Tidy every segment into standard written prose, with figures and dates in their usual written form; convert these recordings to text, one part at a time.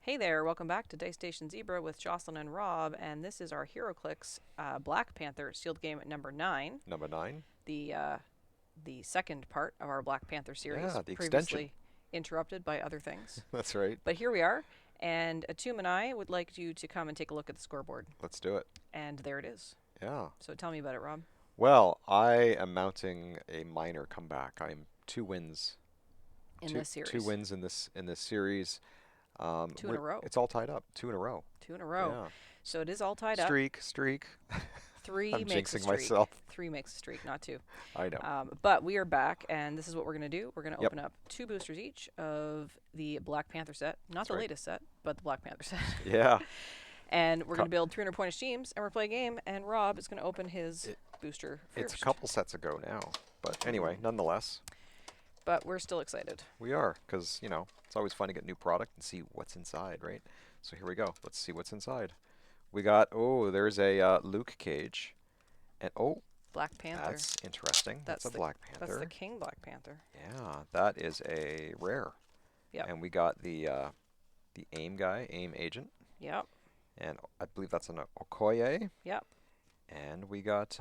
Hey there, welcome back to dicestationzebra with Jocelyn and Rob, and this is our HeroClix Black Panther sealed game at number 9, Number 9. the second part of our Black Panther series, Yeah, the extension. previously interrupted by other things. That's right. But here we are, and Atum and I would like you to come and take a look at the scoreboard. Let's do it. And there it is. Yeah. So tell me about it, Rob. Well, I am mounting a minor comeback. I'm 2 wins. In Two this series. two wins in this series. Two in a row. It's all tied up. 2 in a row. Two in a row. Yeah. So it is all tied up. Streak. Three I'm makes a jinxing streak. myself. 3 makes a streak, not 2. I know. But we are back, and this is what we're going to do. We're going to Yep. open up 2 boosters each of the Black Panther set. Not That's the right. latest set, but the Black Panther set. Yeah. And we're Co- going to build 300-point teams, and we're playing a game, and Rob is going to open his It- booster It's first. a couple sets ago now. But anyway, nonetheless, But we're still excited. we are. Because, it's always fun to get new product and see what's inside, right? So here we go. Let's see what's inside. We got, there's a Luke Cage. And, Black Panther. that's interesting. That's a Black That's Panther. the King Black Panther. Yeah, that is a rare. Yep. And we got the AIM guy, AIM agent, Yep. and I believe that's an Okoye. Yep. And we got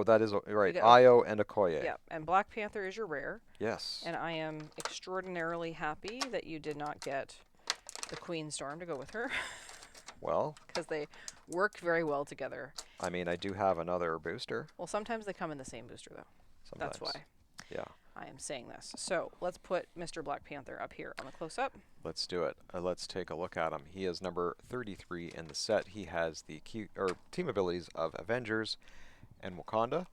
that is right, got- Io and Okoye. Yep. And Black Panther is your rare. Yes. And I am extraordinarily happy that you did not get the Queen Storm to go with her, Well, because they work very well together. I mean, I do have another booster. Well, sometimes they come in the same booster, though. Sometimes. That's why Yeah. I am saying this. So let's put Mr. Black Panther up here on the close-up. Let's do it. Let's take a look at him. He is number 33 in the set. He has the team abilities of Avengers and Wakanda.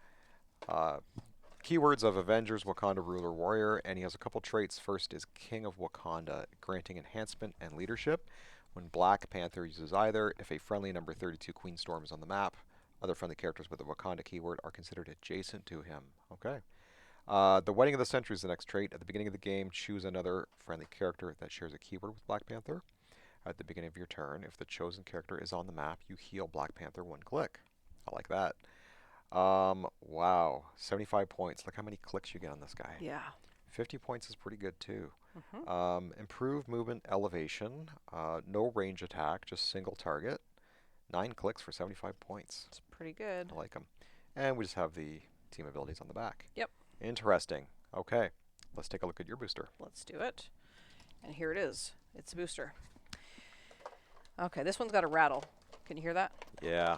Keywords of Avengers, Wakanda Ruler Warrior, and he has a couple traits. First is King of Wakanda, granting enhancement and leadership. When Black Panther uses either, if a friendly number 32 Queen Storm is on the map, other friendly characters with the Wakanda keyword are considered adjacent to him. Okay. The Wedding of the Century is the next trait. At the beginning of the game, choose another friendly character that shares a keyword with Black Panther. At the beginning of your turn, if the chosen character is on the map, you heal Black Panther 1 click. I like that. Wow. 75 points. Look how many clicks you get on this guy. Yeah. 50 points is pretty good too. Mm-hmm. Improved movement elevation. No range attack, just single target. 9 clicks for 75 points. It's pretty good. I like him. And we just have the team abilities on the back. Yep. Interesting. Okay. Let's take a look at your booster. Let's do it. And here it is. It's a booster. Okay, this one's got a rattle. Can you hear that? Yeah.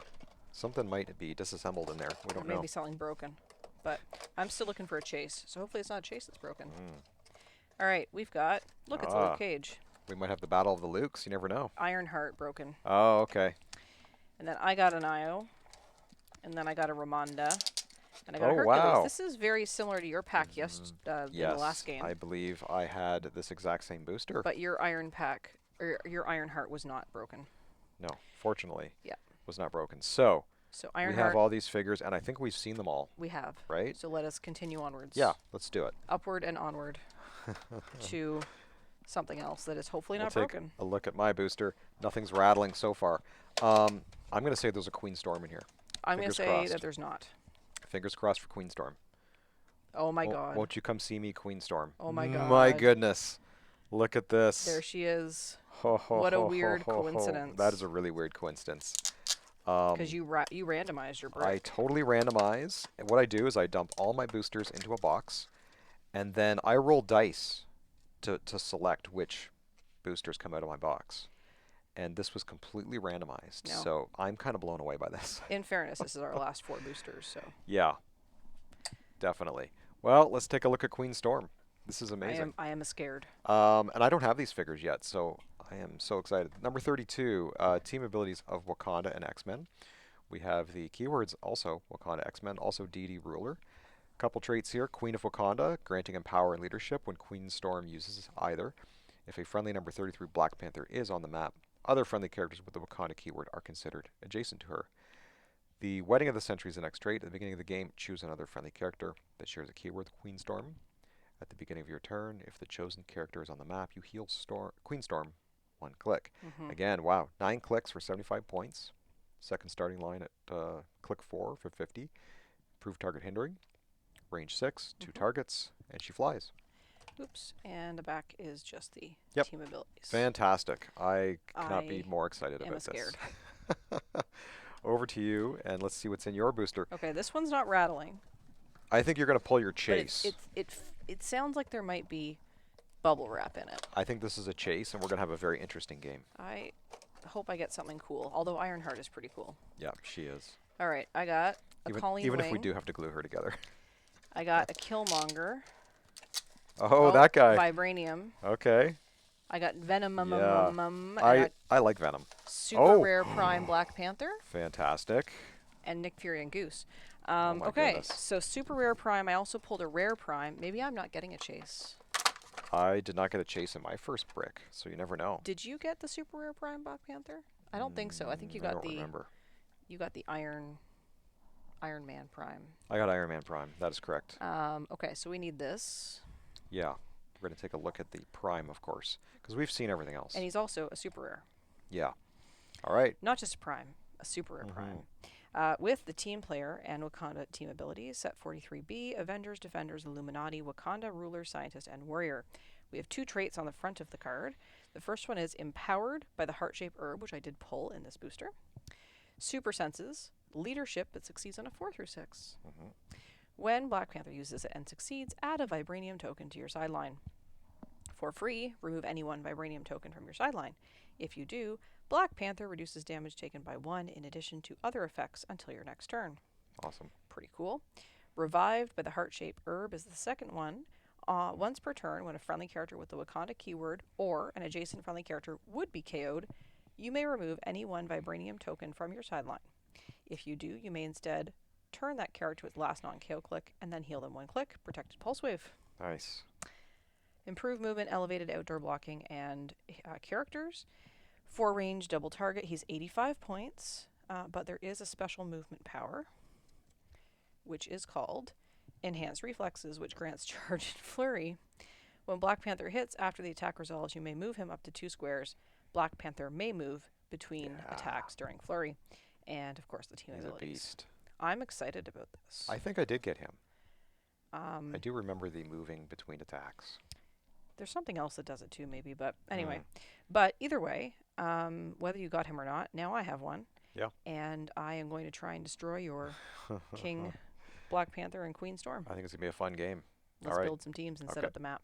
Something might be disassembled in there. We don't know. Maybe something broken. But I'm still looking for a chase, so hopefully it's not a chase that's broken. All right, we've got, look, it's a Luke Cage. We might have the Battle of the Lukes. You never know. Ironheart broken. Oh, okay. And then I got an Io. And then I got a Ramonda. And I got a Oh, Hercules. wow. This is very similar to your pack in the last game. I believe I had this exact same booster. But your Iron pack, or your Ironheart was not broken. No, fortunately. Yeah. Was not broken. So, So we have Ironheart, all these figures, and I think we've seen them all, we have. right? So let us continue onwards. Yeah, let's do it. Upward and onward to something else that is hopefully We'll not take broken. a look at my booster. Nothing's rattling so far. I'm going to say there's a Queen Storm in here. I'm going to fingers say crossed. that there's not. Fingers crossed for Queen Storm. Oh my god. Won't you come see me, Queen Storm? Oh my My God. goodness. Look at this. There she is. Ho, ho, What a ho, ho, weird ho, ho. coincidence. That is a really weird coincidence. Because you randomized your brick. I totally randomize. And what I do is I dump all my boosters into a box, and then I roll dice to select which boosters come out of my box. And this was completely randomized. No. So I'm kind of blown away by this. In fairness, this is our last 4 boosters, so Yeah, definitely. Well, let's take a look at Queen Storm. This is amazing. I am scared. And I don't have these figures yet, so I am so excited. Number 32, team abilities of Wakanda and X-Men. We have the keywords also Wakanda X-Men, also DD Ruler. Couple traits here. Queen of Wakanda, granting him power and leadership when Queen Storm uses either. If a friendly number 33 Black Panther is on the map, other friendly characters with the Wakanda keyword are considered adjacent to her. The Wedding of the Century is the next trait. At the beginning of the game, choose another friendly character that shares a keyword with Queen Storm. At the beginning of your turn, if the chosen character is on the map, you heal Queen Storm 1 click. Again, wow, 9 clicks for 75 points. Second starting line at click 4 for 50. Improved target hindering. Range 6, 2 targets, and she flies. Oops. And the back is just the Yep. team abilities. Fantastic. I cannot be I more excited am about scared. this. Over to you, and let's see what's in your booster. Okay, this one's not rattling. I think you're going to pull your But chase. it sounds like there might be bubble wrap in it. I think this is a chase, and we're going to have a very interesting game. I hope I get something cool. Although Ironheart is pretty cool. Yeah, she is. All right, I got a Colleen even Wing. if we do have to glue her together. I got a Killmonger. Oh, that guy. Vibranium. Okay. I got Venom. Yeah. I like Venom. Super rare Prime Black Panther. Fantastic. And Nick Fury and Goose. Oh my Okay, goodness. so super rare Prime. I also pulled a rare Prime. Maybe I'm not getting a chase. I did not get a chase in my first brick, so you never know. Did you get the super rare Prime Black Panther? I don't think so. I think you got I don't remember. You got the Iron Man Prime. I got Iron Man Prime. That is correct. Okay, so we need this. Yeah. We're going to take a look at the Prime, of course, because we've seen everything else. And he's also a super rare. Yeah. All right. Not just a Prime, a super rare Prime. With the team player and Wakanda team abilities, set 43B, Avengers, Defenders, Illuminati, Wakanda, Ruler, Scientist, and Warrior. We have 2 traits on the front of the card. The first one is Empowered by the Heart-Shaped Herb, which I did pull in this booster. Super Senses, Leadership that succeeds on a 4 through 6. When Black Panther uses it and succeeds, add a Vibranium token to your sideline. For free, remove any 1 Vibranium token from your sideline. If you do, Black Panther reduces damage taken by 1 in addition to other effects until your next turn. Awesome. Pretty cool. Revived by the Heart-Shaped Herb is the second one. Once per turn, when a friendly character with the Wakanda keyword or an adjacent friendly character would be KO'd, you may remove any 1 Vibranium token from your sideline. If you do, you may instead turn that character with last non-KO click and then heal them 1 click. Protected Pulse Wave. Nice. Improved movement, elevated outdoor blocking, and characters. For range double target, he's 85 points, but there is a special movement power, which is called Enhanced Reflexes, which grants charge and flurry. When Black Panther hits, after the attack resolves, you may move him up to 2 squares. Black Panther may move between attacks during flurry. And, of course, the team abilities. He's a beast. I'm excited about this. I think I did get him. I do remember the moving between attacks. There's something else that does it too, maybe. But anyway. But either way, whether you got him or not, now I have one. Yeah. And I am going to try and destroy your King, Black Panther, and Queen Storm. I think it's going to be a fun game. Let's build some teams and set up the map.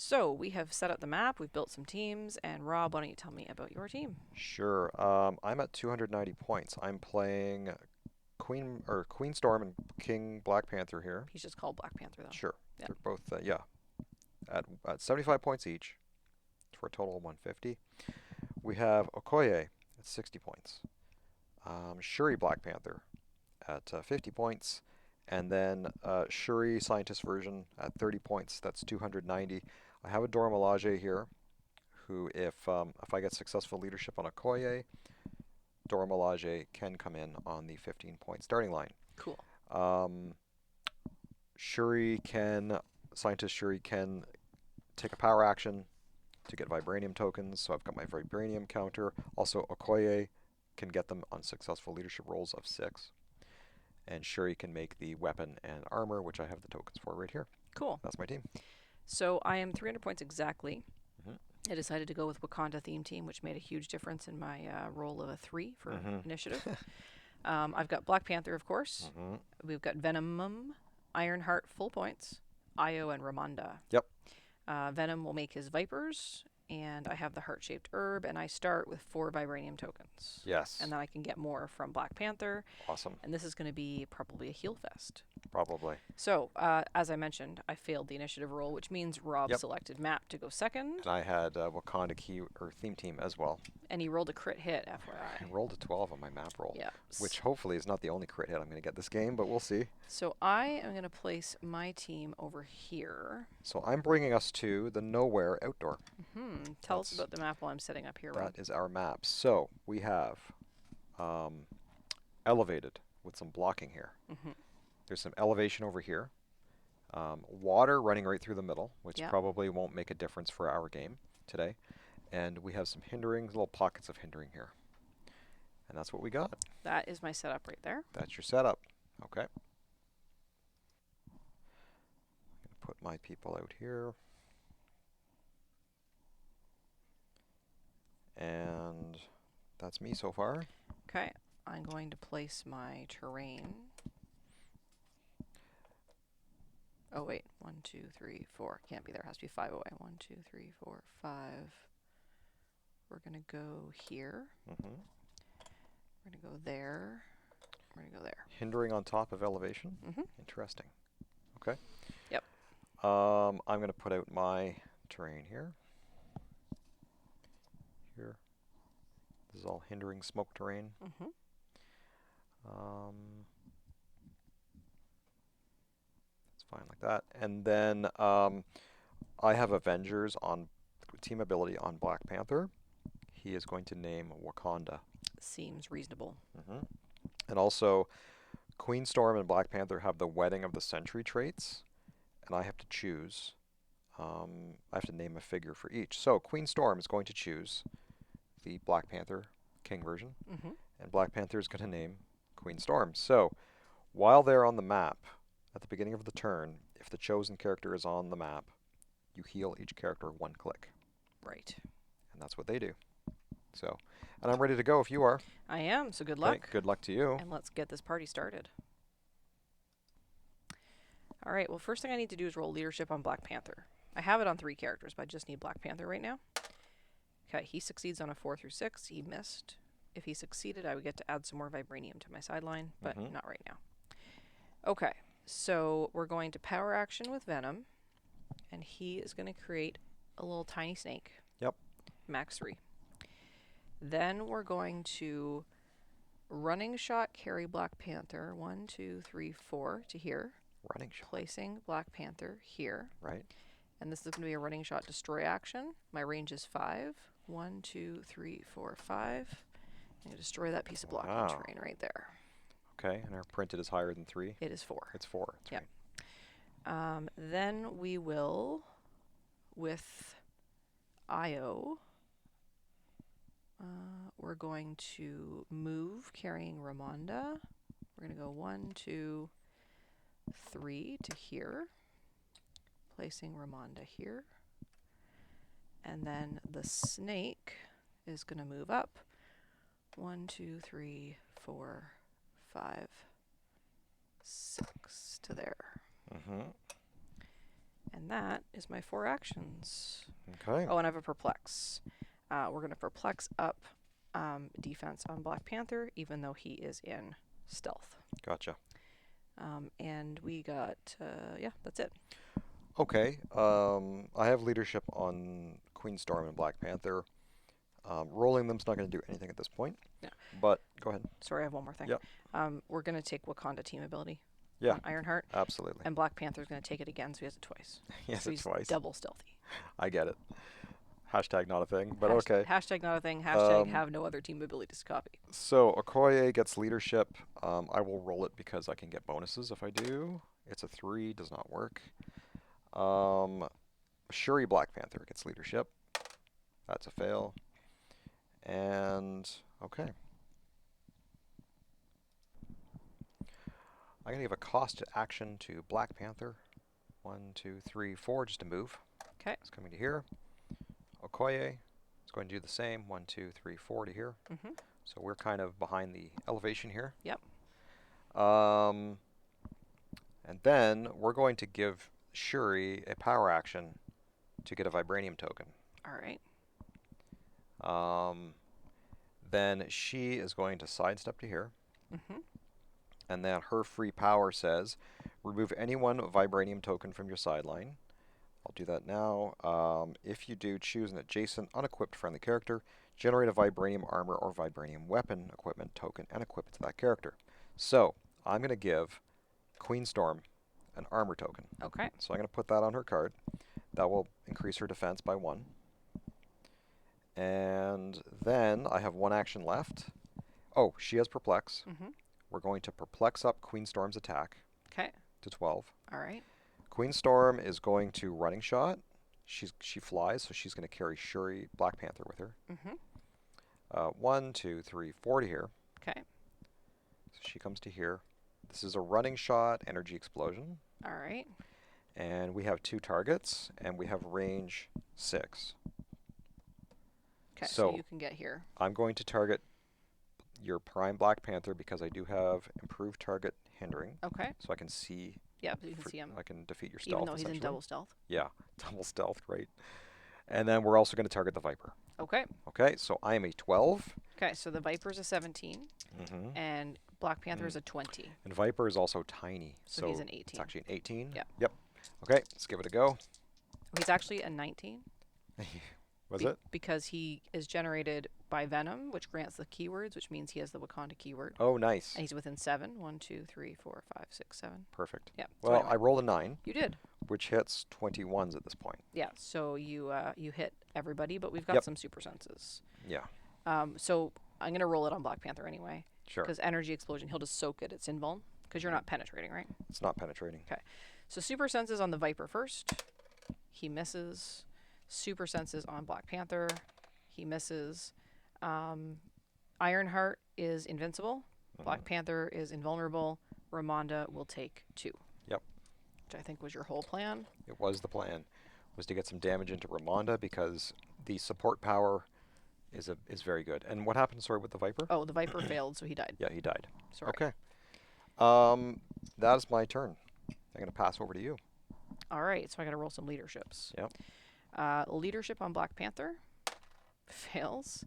So we have set up the map, we've built some teams, and Rob, why don't you tell me about your team? Sure. I'm at 290 points. I'm playing Queen Storm and King Black Panther here. He's just called Black Panther, though. Sure. Yep. They're both, at 75 points each for a total of 150. We have Okoye at 60 points. Shuri Black Panther at 50 points. And then Shuri Scientist version at 30 points. That's 290. I have a Dora Milaje here, who, if I get successful leadership on Okoye, Dora Milaje can come in on the 15-point starting line. Cool. Scientist Shuri can take a power action to get Vibranium tokens, so I've got my Vibranium counter. Also, Okoye can get them on successful leadership rolls of 6. And Shuri can make the weapon and armor, which I have the tokens for right here. Cool. That's my team. So I am 300 points exactly. I decided to go with Wakanda theme team, which made a huge difference in my roll of a 3 for initiative. I've got Black Panther, of course. We've got Venom, Ironheart, full points, Io, and Ramonda. Yep. Venom will make his Vipers, and I have the Heart-Shaped Herb, and I start with 4 Vibranium tokens. Yes. And then I can get more from Black Panther. Awesome. And this is going to be probably a heal fest. Probably. So, as I mentioned, I failed the initiative roll, which means Rob selected map to go second. And I had Wakanda theme team as well. And he rolled a crit hit, FYI. I rolled a 12 on my map roll. Yeah. Which hopefully is not the only crit hit I'm going to get this game, but we'll see. So I am going to place my team over here. So I'm bringing us to the Nowhere Outdoor. Tell us about the map while I'm setting up here, Rob. That is our map. So we have elevated with some blocking here. There's some elevation over here. Water running right through the middle, which probably won't make a difference for our game today. And we have some little pockets of hindering here. And that's what we got. That is my setup right there. That's your setup. Okay. put my people out here. And that's me so far. Okay, I'm going to place my terrain. Oh wait, 1, 2, 3, 4. Can't be there. Has to be 5 away. 1, 2, 3, 4, 5. We're gonna go here. Mm-hmm. We're gonna go there. We're gonna go there. Hindering on top of elevation. Mm-hmm. Interesting. Okay. Yep. I'm gonna put out my terrain here. Here. This is all hindering smoke terrain. Mm-hmm. It's fine like that. And then I have Avengers on team ability on Black Panther. He is going to name Wakanda. Seems reasonable. Mm-hmm. And also, Queen Storm and Black Panther have the Wedding of the Century traits, and I have to choose. I have to name a figure for each. So Queen Storm is going to choose the Black Panther King version, Mm-hmm. and Black Panther is going to name Queen Storm. So while they're on the map, at the beginning of the turn, if the chosen character is on the map, you heal each character 1 click. Right. And that's what they do. So, and I'm ready to go if you are. I am, so good Okay, luck. good luck to you. And let's get this party started. All right, well, first thing I need to do is roll leadership on Black Panther. I have it on 3 characters, but I just need Black Panther right now. Okay, he succeeds on a 4 through 6. He missed. If he succeeded, I would get to add some more vibranium to my sideline, but not right now. Okay, so we're going to power action with Venom, and he is going to create a little tiny snake. Yep. Max 3. Then we're going to running shot carry Black Panther 1, 2, 3, 4 to here. Running shot. Placing Black Panther here. Right. And this is going to be a running shot destroy action. My range is 5. 1, 2, 3, 4, 5. I'm going to destroy that piece of blocking terrain right there. Okay, and our printed is higher than 3? It is 4. It's 4. That's yep. Right. Then we will, with Io, we're going to move carrying Ramonda. We're going to go 1, 2, 3 to here. Placing Ramonda here. And then the snake is going to move up. 1, 2, 3, 4, 5, 6 to there. Mm-hmm. And that is my 4 actions. Okay. Oh, and I have a perplex. We're going to perplex up defense on Black Panther, even though he is in stealth. Gotcha. And we got, yeah, that's it. Okay. I have leadership on Queen Storm and Black Panther. Rolling them's not going to do anything at this point. Yeah. But go ahead. Sorry, I have one more thing. Yep. We're going to take Wakanda team ability. Yeah. On Ironheart. Absolutely. And Black Panther's going to take it again, so he has it twice. He has so it he's twice. Double stealthy. I get it. Hashtag not a thing, but okay. Hashtag not a thing. Hashtag have no other team abilities to copy. So Okoye gets leadership. I will roll it because I can get bonuses if I do. It's a 3, does not work. Shuri Black Panther gets leadership. That's a fail. And okay. I'm going to give a cost action to Black Panther. 1, 2, 3, 4, just to move. Okay. It's coming to here. Okoye is going to do the same. 1, 2, 3, 4 to here. Mm-hmm. So we're kind of behind the elevation here. Yep. And then we're going to give Shuri a power action to get a vibranium token. All right. Then she is going to sidestep to here. Mm-hmm. And then her free power says, remove any one vibranium token from your sideline. I'll do that now. If you do, choose an adjacent unequipped friendly character, generate a vibranium armor or vibranium weapon equipment token, and equip it to that character. So I'm going to give Queen Storm an armor token. Okay. So I'm going to put that on her card. That will increase her defense by 1. And then I have 1 action left. Oh, she has Perplex. Mm-hmm. We're going to Perplex up Queen Storm's attack. Okay. To 12. All right. Queen Storm is going to running shot. She flies, so she's going to carry Shuri Black Panther with her. Mm-hmm. 1, 2, 3, 4 to here. Okay. So she comes to here. This is a running shot, energy explosion. All right. And we have 2 targets, and we have range 6. Okay, so So you can get here. I'm going to target your prime Black Panther because I do have improved target hindering, Okay. so I can see. Yeah, so you can see him. I can defeat your Even stealth though he's in essentially. double stealth. Yeah, double stealth, right? And then we're also going to target the Viper. Okay. Okay, so I am a 12. Okay, so the Viper's a 17, Mm-hmm. and Black Panther is a 20. And Viper is also tiny, So he's an 18. It's actually an 18. Yeah. Yep. Okay, let's give it a go. He's actually a 19. Was it? Because he is generated by Venom, which grants the keywords, which means he has the Wakanda keyword. Oh, nice. And he's within 7. 1, 2, 3, 4, 5, 6, 7. Perfect. Yeah. Well, anyway. I rolled a 9. You did. Which hits 21s at this point. Yeah, so you hit everybody, but we've got some super senses. Yeah. So I'm going to roll it on Black Panther anyway. Sure. Because energy explosion, he'll just soak it. It's invuln. Because you're not penetrating, right? It's not penetrating. Okay. So super senses on the Viper first. He misses. Super senses on Black Panther. He misses. Ironheart is invincible. Black Panther is invulnerable. Ramonda will take 2. Yep. Which I think was your whole plan. It was the plan, was to get some damage into Ramonda because the support power is very good. And what happened, sorry, with the Viper? Oh, the Viper failed, so he died. Yeah, he died. Sorry. Okay. That is my turn. I'm going to pass over to you. All right, so I got to roll some leaderships. Yep. Leadership on Black Panther fails.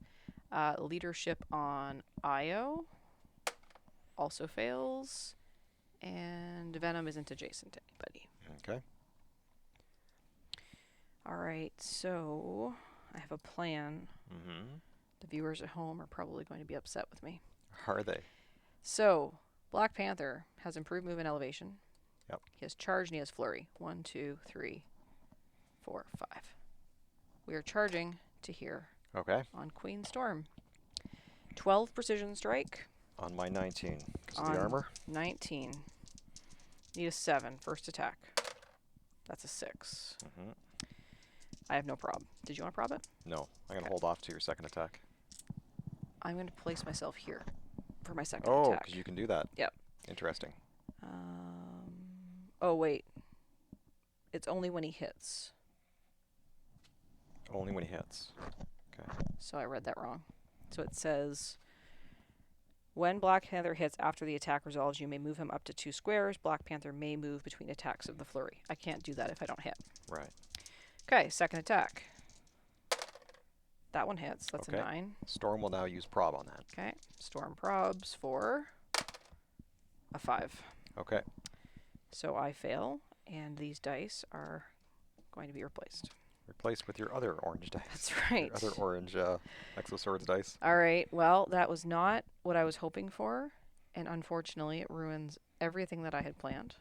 Leadership on Io also fails. And Venom isn't adjacent to anybody. Okay. All right, so I have a plan. Mm-hmm. The viewers at home are probably going to be upset with me. Are they? So, Black Panther has improved movement elevation. Yep. He has charge and he has flurry. 1, 2, 3, 4, 5. We are charging to here. Okay. On Queen Storm. 12 precision strike. On my 19, because of the armor. 19. Need a 7. First attack. That's a 6. Mm-hmm. I have no prob. Did you want to prob it? No, I'm going to hold off to your second attack. I'm going to place myself here for my second Oh, attack. because you can do that. Yep. Interesting. Oh, wait. It's only when he hits. Only when he hits. Okay. So I read that wrong. So it says, when Black Panther hits after the attack resolves, you may move him up to 2 squares. Black Panther may move between attacks of the flurry. I can't do that if I don't hit. Right. Okay, second attack. That one hits. That's Okay. a 9. Storm will now use prob on that. Okay. Storm probs for a 5. Okay. So I fail, and these dice are going to be replaced. Replaced with your other orange dice. That's right. Your other orange Exoswords dice. All right. Well, that was not what I was hoping for, and unfortunately, it ruins everything that I had planned.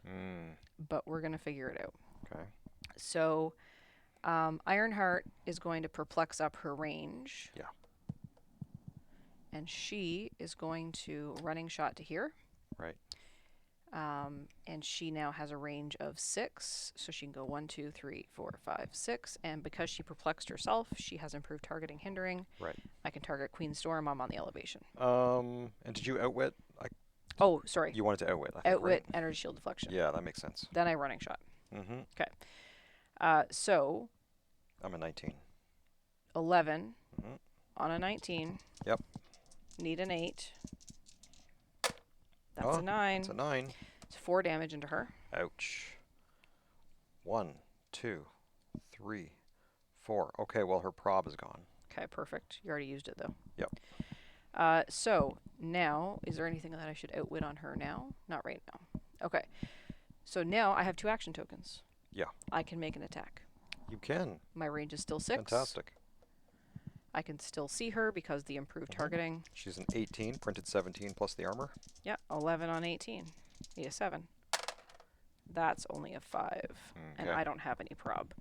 But we're going to figure it out. Okay. So, Ironheart is going to perplex up her range. Yeah. And she is going to running shot to here. Right. And she now has a range of 6, so she can go 1, 2, 3, 4, 5, 6. And because she perplexed herself, she has improved targeting hindering. Right. I can target Queen Storm. I'm on the elevation. And did you outwit? Oh, sorry. You wanted to outwit. I think, Outwit, right? energy shield deflection. Yeah, that makes sense. Then I running shot. Mm-hmm. Okay. So I'm a 19. 11 Mm-hmm. on a 19. Yep. Need an 8. That's a 9. That's a 9. It's 4 damage into her. Ouch. 1, 2, 3, 4. Okay, well, her prob is gone. Okay, perfect. You already used it, though. Yep. So, now, is there anything that I should outwit on her now? Not right now. Okay. So now I have 2 action tokens. Yeah. I can make an attack. You can. My range is still 6. Fantastic. I can still see her because the improved targeting. She's an 18, printed 17 plus the armor. Yeah, 11 on 18. Need a 7. That's only a 5. And Okay. I don't have any prob.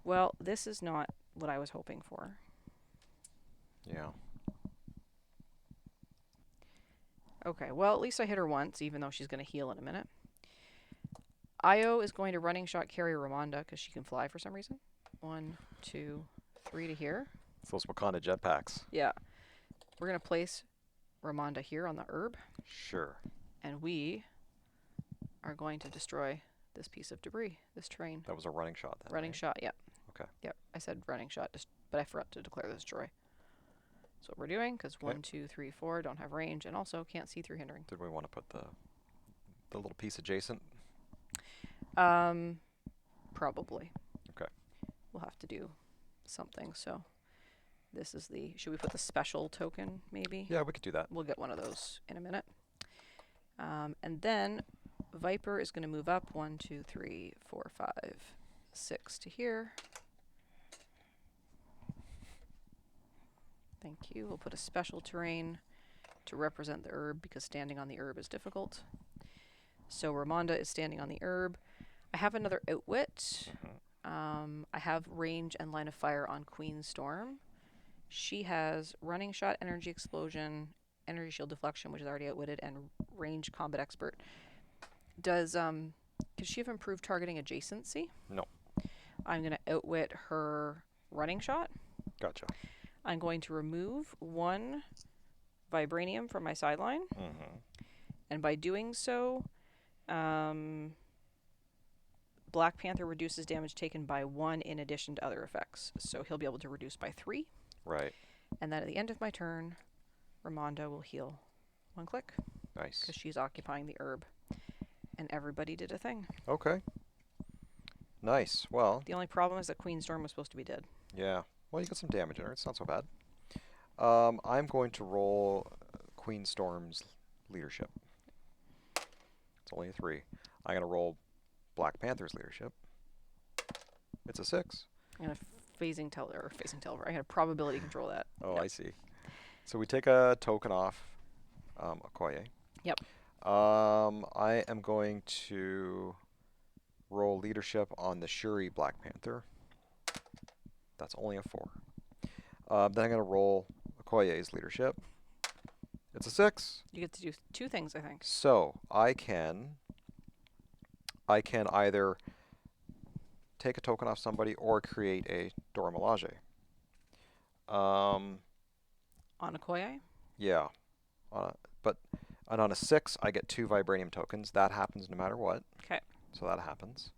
Well, this is not what I was hoping for. Yeah. Okay, well, at least I hit her once, even though she's going to heal in a minute. Io is going to running shot carry Ramonda because she can fly for some reason. 1, 2, 3 to here. It's those Wakanda jetpacks. Yeah. We're going to place Ramonda here on the herb. Sure. And we are going to destroy this piece of debris, this terrain. That was a running shot then. Running right? shot, yep. Okay. Yep, I said running shot, but I forgot to declare this destroy. That's what we're doing, because 1, 2, 3, 4 don't have range, and also can't see through hindering. Did we want to put the little piece adjacent? Probably. Okay. We'll have to do something, so this is the... Should we put the special token, maybe? Yeah, we could do that. We'll get one of those in a minute. And then Viper is going to move up 1, 2, 3, 4, 5, 6 to here. Thank you. We'll put a special terrain to represent the herb because standing on the herb is difficult. So Ramonda is standing on the herb. I have another outwit. I have range and line of fire on Queen Storm. She has running shot, energy explosion, energy shield deflection, which is already outwitted, and range combat expert. Does she have improved targeting adjacency? No. I'm going to outwit her running shot. Gotcha. I'm going to remove 1 vibranium from my sideline. And by doing so, Black Panther reduces damage taken by 1 in addition to other effects. So he'll be able to reduce by 3. Right. And then at the end of my turn, Ramonda will heal 1 click. Nice. Because she's occupying the herb. And everybody did a thing. Okay. Nice. Well. The only problem is that Queen Storm was supposed to be dead. Yeah. Well, you got some damage in her. It's not so bad. I'm going to roll Queen Storm's leadership. It's only a 3. I'm going to roll Black Panther's leadership. It's a 6. I'm going to phasing teleport. I'm going to probability control that. Oh, Yep. I see. So we take a token off Okoye. Yep. I am going to roll leadership on the Shuri Black Panther. That's only a 4. Then I'm going to roll Okoye's leadership. It's a 6. You get to do 2 things, I think. So I can either take a token off somebody or create a Dora Milaje. On Okoye? Yeah. And on a 6, I get 2 vibranium tokens. That happens no matter what. Okay. So that happens.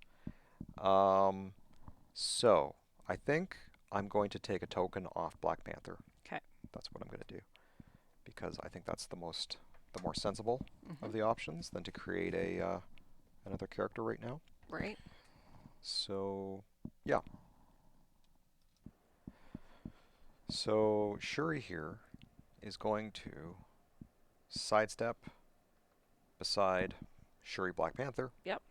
So I think I'm going to take a token off Black Panther. Okay. That's what I'm going to do. Because I think that's the more sensible of the options than to create a another character right now. Right. So, yeah. So Shuri here is going to sidestep beside Shuri Black Panther. Yep.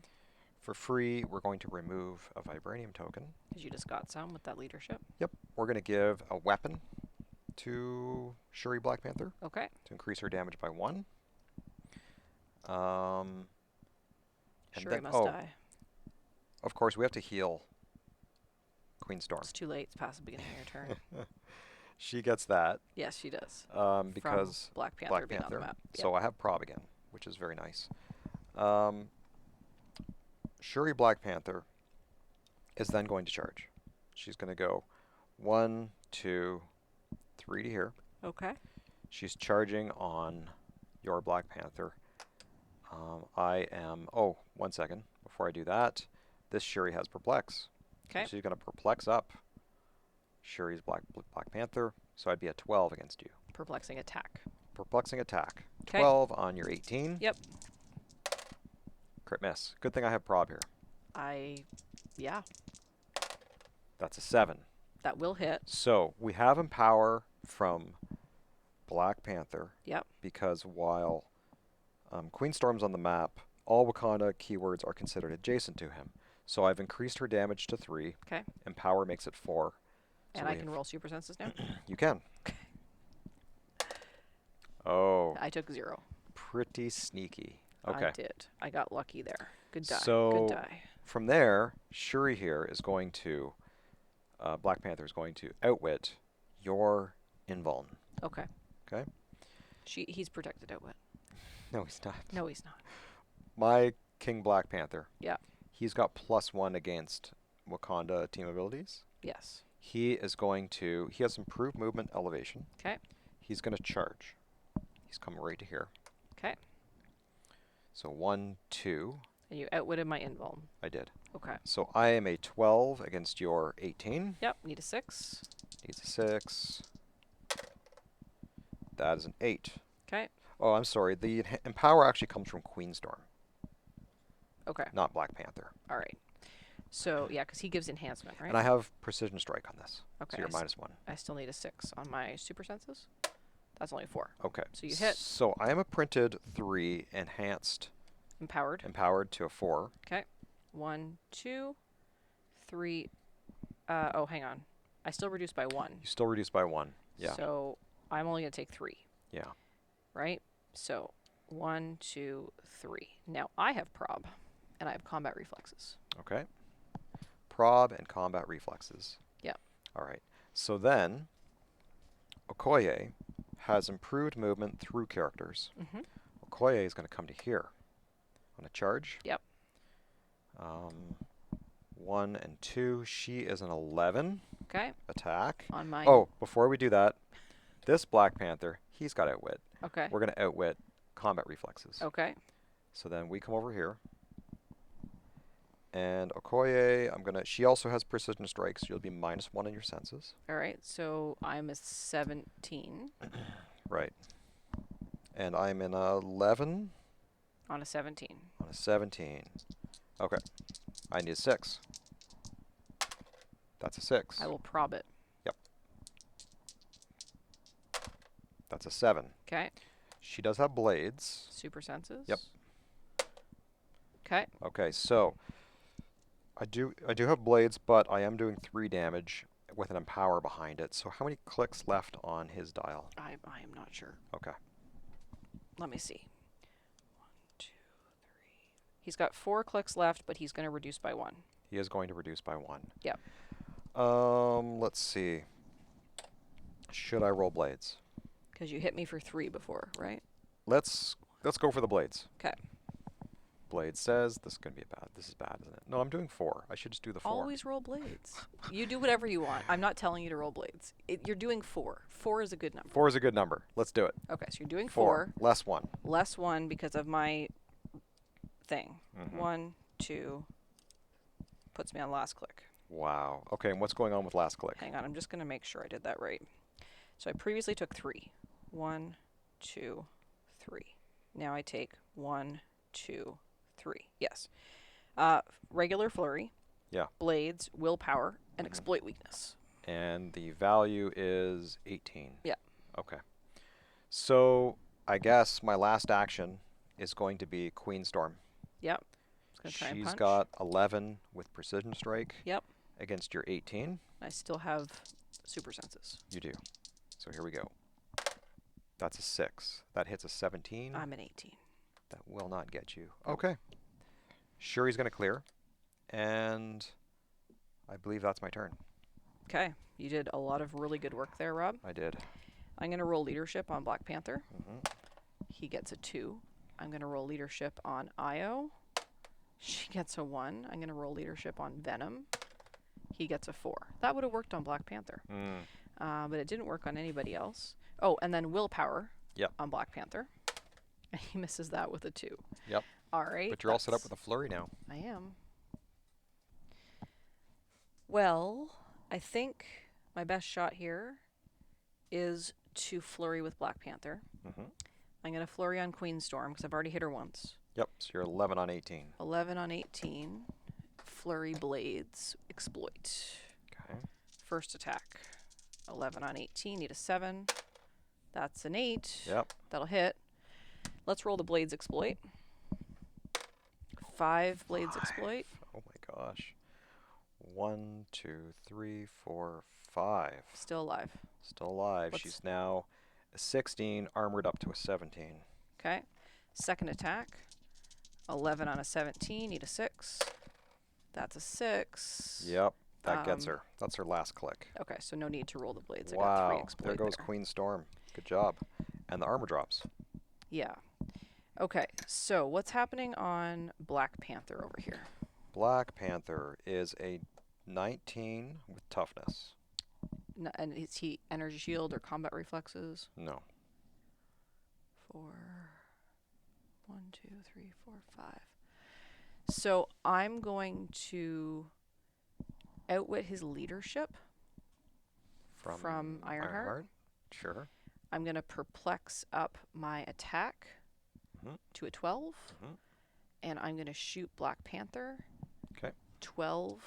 For free, we're going to remove a vibranium token. Because you just got some with that leadership. Yep. We're going to give a weapon to Shuri Black Panther Okay. to increase her damage by 1. And Shuri then, must die. Of course, we have to heal Queen Storm. It's too late. It's past the beginning of your turn. She gets that. Yes, she does. Because from Black Panther being on the Panther. map. Yep. So I have prob again, which is very nice. Shuri Black Panther is then going to charge. She's going to go 1, 2, 3 to here. Okay. She's charging on your Black Panther. I am... Oh, 1 second. Before I do that, this Shuri has Perplex. Okay. So she's going to Perplex up Shuri's Black Panther. So I'd be a 12 against you. Perplexing attack. Perplexing attack. Okay. 12 on your 18. Yep. Crit miss. Good thing I have prob here. Yeah. That's a 7. That will hit. So we have Empower from Black Panther. Yep. Because while Queen Storm's on the map, all Wakanda keywords are considered adjacent to him. So I've increased her damage to 3. Okay. Empower makes it 4. And I can roll super senses now? You can. Oh. I took 0. Pretty sneaky. Okay. I did. I got lucky there. Good die. So Good die. from there, Shuri here is going to, Black Panther is going to outwit your invuln. Okay. Okay? He's protected outwit. No, he's not. No, he's not. My King Black Panther. Yeah. He's got +1 against Wakanda team abilities. Yes. He is going to, he has improved movement elevation. Okay. He's going to charge. He's coming right to here. Okay. So 1, 2. And you outwitted my invuln. I did. Okay. So I am a 12 against your 18. Yep, need a 6. Needs a 6. That is an 8. Okay. Oh, I'm sorry. The empower actually comes from Queenstorm, Okay. not Black Panther. All right. So, yeah, because he gives enhancement, right? And I have Precision Strike on this. Okay. So you're -1. I still need a 6 on my super senses. That's only 4. Okay. So you hit. So I am a printed 3, enhanced, Empowered to a 4. Okay. 1, 2, 3. Oh, hang on. I still reduce by 1. You still reduce by 1. Yeah. So I'm only going to take 3. Yeah. Right? So 1, 2, 3. Now I have prob, and I have combat reflexes. Okay. Prob and combat reflexes. Yeah. All right. So then, Okoye has improved movement through characters. Mm-hmm. Okoye is going to come to here on a charge. Yep. 1 and 2. She is an 11 Okay. attack. On my. Oh, before we do that, this Black Panther, he's got outwit. Okay. We're going to outwit combat reflexes. Okay. So then we come over here. And Okoye, she also has precision strikes. You'll be -1 in your senses. All right. So I'm a 17. Right. And I'm in 11 On a 17. on a 17. Okay. I need a 6. That's a 6. I will prob it. Yep. That's a 7. Okay. She does have blades. Super senses. Yep. Okay. Okay, so I do have blades, but I am doing 3 damage with an empower behind it. So how many clicks left on his dial? I am not sure. Okay. Let me see. 1, 2, 3. He's got 4 clicks left, but he's going to reduce by 1. He is going to reduce by 1. Yep. Let's see. Should I roll blades? Because you hit me for 3 before, right? Let's go for the blades. Okay. Blade says this is gonna be bad. This is bad, isn't it? No, I'm doing 4. I should just do the 4. Always roll blades. You do whatever you want. I'm not telling you to roll blades. You're doing 4. 4 is a good number. 4 is a good number. Let's do it. Okay, so you're doing 4 4. less 1. Less 1 because of my thing. Mhm. 1, 2. Puts me on last click. Wow. Okay, and what's going on with last click? Hang on, I'm just going to make sure I did that right. So I previously took 3. 1, 2, 3. Now I take 1, 2, 3. Yes. Regular flurry. Yeah. Blades, willpower, and Mhm. exploit weakness. And the value is 18. Yeah. Okay. So I guess my last action is going to be Queenstorm. Yep. It's going to try and She's punch. got 11 with precision strike. Yep. Against your 18. I still have super senses. You do. So here we go. That's a 6. That hits a 17. I'm an 18. That will not get you. Okay. Sure, he's going to clear. And I believe that's my turn. Okay. You did a lot of really good work there, Rob. I did. I'm going to roll leadership on Black Panther. Mm-hmm. He gets a 2. I'm going to roll leadership on Io. She gets a 1. I'm going to roll leadership on Venom. He gets a 4. That would have worked on Black Panther. But it didn't work on anybody else. Oh, and then willpower on Black Panther. And he misses that with a 2. Yep. All right. But you're all set up with a flurry now. I am. Well, I think my best shot here is to flurry with Black Panther. Mm-hmm. I'm going to flurry on Queenstorm because I've already hit her once. Yep, so you're 11 on 18. 11 on 18. Flurry blades. Exploit. Okay. First attack. 11 on 18. Need a 7. That's an 8. Yep. That'll hit. Let's roll the blades exploit. 5 blades exploit. Oh my gosh. 1, 2, 3, 4, 5. Still alive. Still alive. What's She's now a 16, armored up to a 17. Okay. Second attack. 11 on a 17. Need a 6. That's a 6. Yep, that gets her. That's her last click. Okay, so no need to roll the blades. I got 3 exploit there goes Queen Storm. Good job. And the armor drops. Yeah. Okay, so what's happening on Black Panther over here? Black Panther is a 19 with toughness. And is he energy shield or combat reflexes? No. 4. 1, 2, 3, 4, 5. So I'm going to outwit his leadership from Ironheart. Sure. I'm going to perplex up my attack to a 12. And I'm going to shoot Black Panther. Okay. 12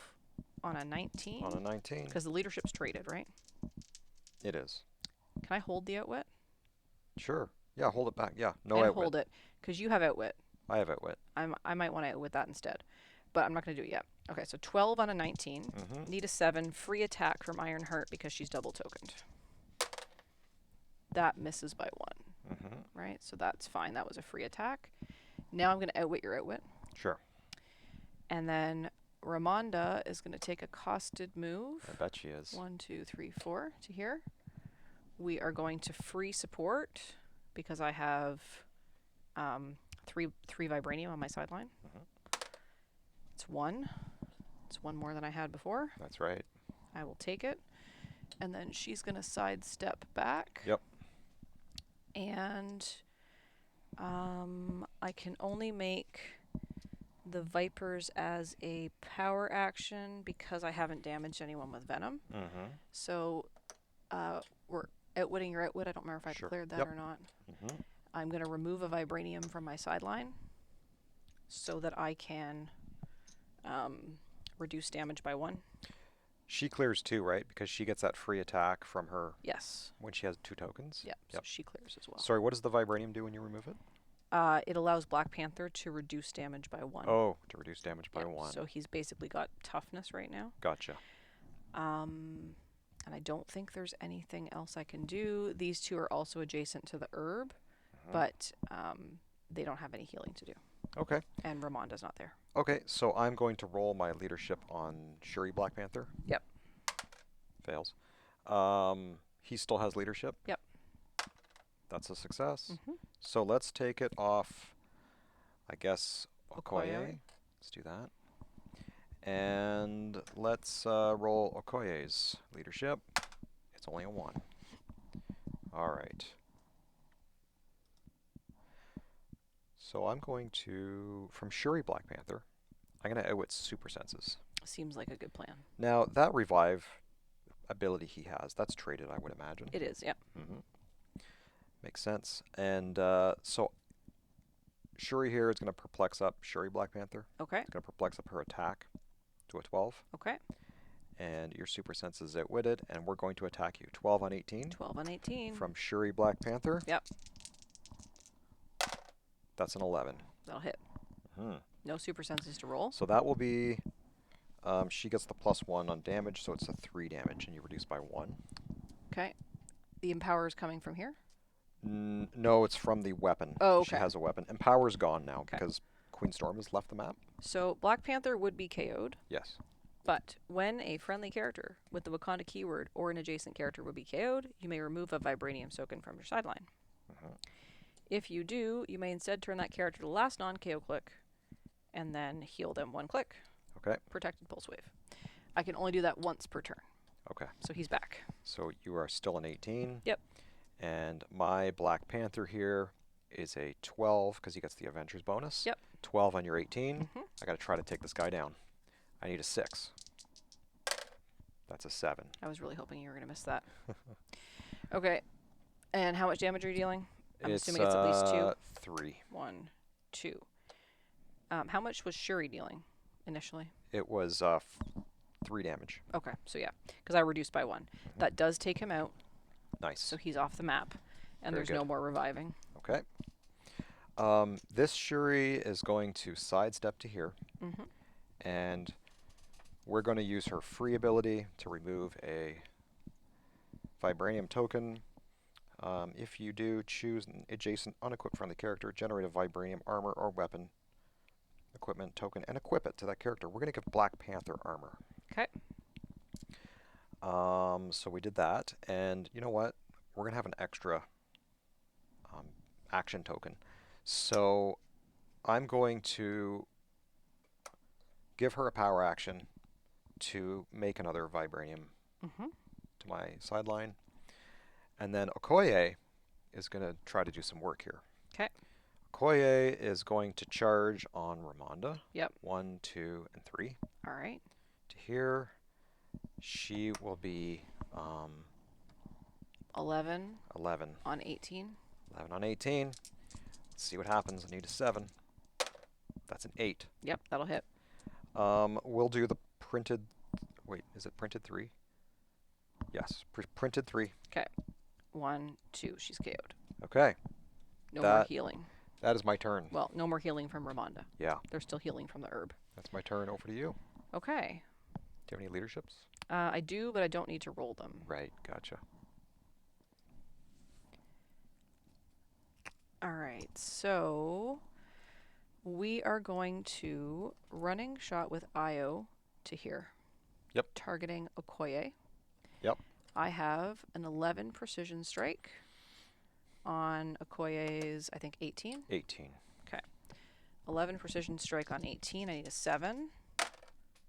on a 19. On a 19. Because the leadership's traded, right? It is. Can I hold the outwit? Sure. Yeah, hold it back. Yeah, no and outwit. Hold it, because you have outwit. I have outwit. I might want to outwit that instead. But I'm not going to do it yet. Okay, so 12 on a 19. Need a 7. Free attack from Ironheart because she's double tokened. That misses by 1. Right? So that's fine. That was a free attack. Now I'm going to outwit your outwit. Sure. And then Ramonda is going to take a costed move. I bet she is. 1, 2, 3, 4 to here. We are going to free support because I have three vibranium on my sideline. It's 1. It's 1 more than I had before. That's right. I will take it. And then she's going to sidestep back. Yep. And I can only make the Vipers as a power action because I haven't damaged anyone with Venom. So we're outwitting your outwit. I don't remember if I declared that or not. I'm going to remove a vibranium from my sideline so that I can reduce damage by 1. She clears 2, right? Because she gets that free attack from her. Yes. When she has 2 tokens. Yep. So she clears as well. Sorry, what does the vibranium do when you remove it? It allows Black Panther to reduce damage by 1. Oh, to reduce damage by 1. So he's basically got toughness right now. Gotcha. And I don't think there's anything else I can do. These 2 are also adjacent to the herb, but they don't have any healing to do. Okay. And Ramonda's not there. Okay, so I'm going to roll my leadership on Shuri Black Panther. Yep. Fails. He still has leadership. Yep. That's a success. So let's take it off, I guess, Okoye. Let's do that. And let's roll Okoye's leadership. It's only a 1. All right. So I'm going to, from Shuri Black Panther, I'm going to outwit super senses. Seems like a good plan. Now, that revive ability he has, that's traded, I would imagine. It is, yep. Makes sense. And so Shuri here is going to perplex up Shuri Black Panther. Okay. It's going to perplex up her attack to a 12. Okay. And your super sense is outwitted, and we're going to attack you. 12 on 18. 12 on 18. From Shuri Black Panther. Yep. That's an 11. That'll hit. No super senses to roll. So that will be, she gets the +1 on damage, so it's a 3 damage, and you reduce by 1. Okay. The Empower is coming from here? No, it's from the weapon. Oh, okay. She has a weapon. Empower's gone now because Queen Storm has left the map. So Black Panther would be KO'd. Yes. But when a friendly character with the Wakanda keyword or an adjacent character would be KO'd, you may remove a vibranium token from your sideline. If you do, you may instead turn that character to the last non-KO click and then heal them 1 click. Okay. Protected Pulse Wave. I can only do that once per turn. Okay. So he's back. So you are still an 18. Yep. And my Black Panther here is a 12 because he gets the Avengers bonus. Yep. 12 on your 18. I got to try to take this guy down. I need a 6. That's a 7. I was really hoping you were going to miss that. Okay. And how much damage are you dealing? I'm assuming it's at least 2. 3. 1, 2. How much was Shuri dealing initially? It was 3 damage. Okay, so yeah, because I reduced by 1. That does take him out. Nice. So he's off the map, and Very there's no good. more reviving. Okay. This Shuri is going to sidestep to here, and we're going to use her free ability to remove a vibranium token. If you do, choose an adjacent unequipped friendly character, generate a vibranium armor or weapon equipment token, and equip it to that character. We're going to give Black Panther armor. Okay. So we did that, and you know what? We're going to have an extra action token. So I'm going to give her a power action to make another vibranium to my sideline. And then Okoye is going to try to do some work here. Okay. Okoye is going to charge on Ramonda. Yep. 1, 2, and 3. All right. To here, she will be 11 11. on 18. 11 on 18. Let's see what happens. I need a 7. That's an 8. Yep, that'll hit. We'll do the printed. Wait, is it printed 3? Yes, printed 3. Okay. 1, 2. She's KO'd. Okay. No more healing. That is my turn. Well, no more healing from Ramonda. Yeah. There's still healing from the herb. That's my turn. Over to you. Okay. Do you have any leaderships? I do, but I don't need to roll them. Right. Gotcha. All right. So we are going to running shot with Io to here. Yep. Targeting Okoye. Yep. I have an 11 precision strike on Okoye's, I think, 18. 18. Okay. 11 precision strike on 18. I need a 7.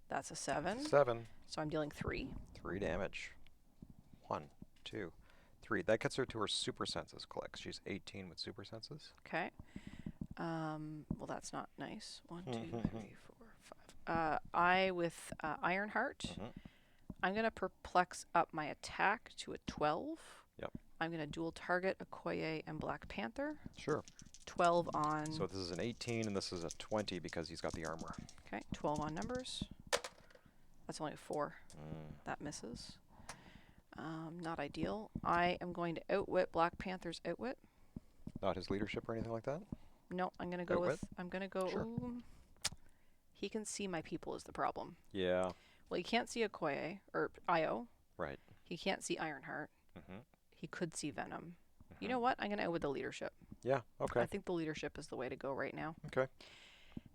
That's a 7. 7. So I'm dealing 3. 3 damage. 1, 2, 3. That gets her to her super senses click. She's 18 with super senses. Okay. Well, that's not nice. 1, 2, 3, 4, 5. I with Ironheart. I'm going to perplex up my attack to a 12. Yep. I'm going to dual target Okoye and Black Panther. Sure. 12 on... So this is an 18 and this is a 20 because he's got the armor. Okay, 12 on numbers. That's only a 4. That misses. Not ideal. I am going to outwit Black Panther's outwit. Not his leadership or anything like that? No, I'm going to go Outwit? with... I'm going to go... Sure. He can see my people is the problem. Yeah. Well, he can't see Okoye, or Io. Right. He can't see Ironheart. He could see Venom. You know what? I'm going to outwit the leadership. Yeah, okay. I think the leadership is the way to go right now. Okay.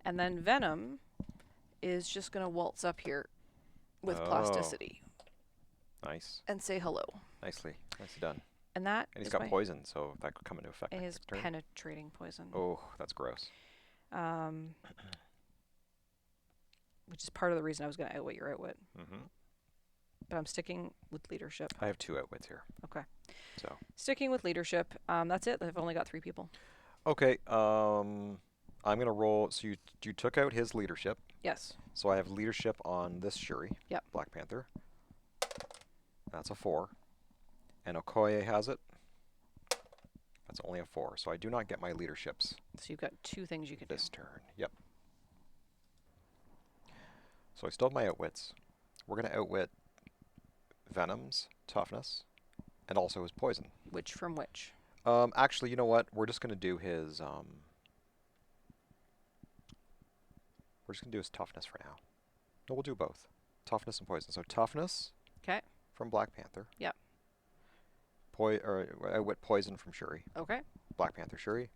And then Venom is just going to waltz up here with plasticity. Nice. And say hello. Nicely done. And that And he's is got my poison, so that could come into effect It next is turn. penetrating poison. Oh, that's gross. Which is part of the reason I was going to outwit your outwit. But I'm sticking with leadership. I have 2 outwits here. Okay. So. Sticking with leadership. That's it. I've only got 3 people. Okay. I'm gonna roll. So you took out his leadership. Yes. So I have leadership on this Shuri. Yep. Black Panther. That's a 4. And Okoye has it. That's only a 4. So I do not get my leaderships. So you've got 2 things you can do. This turn. Yep. So I still have my outwits. We're gonna outwit Venom's toughness and also his poison. Which from which? Actually, you know what? We're just gonna do his we're just gonna do his toughness for now. No, we'll do both. Toughness and poison. So toughness. Okay. From Black Panther. Yep. Outwit poison from Shuri. Okay. Black Panther Shuri.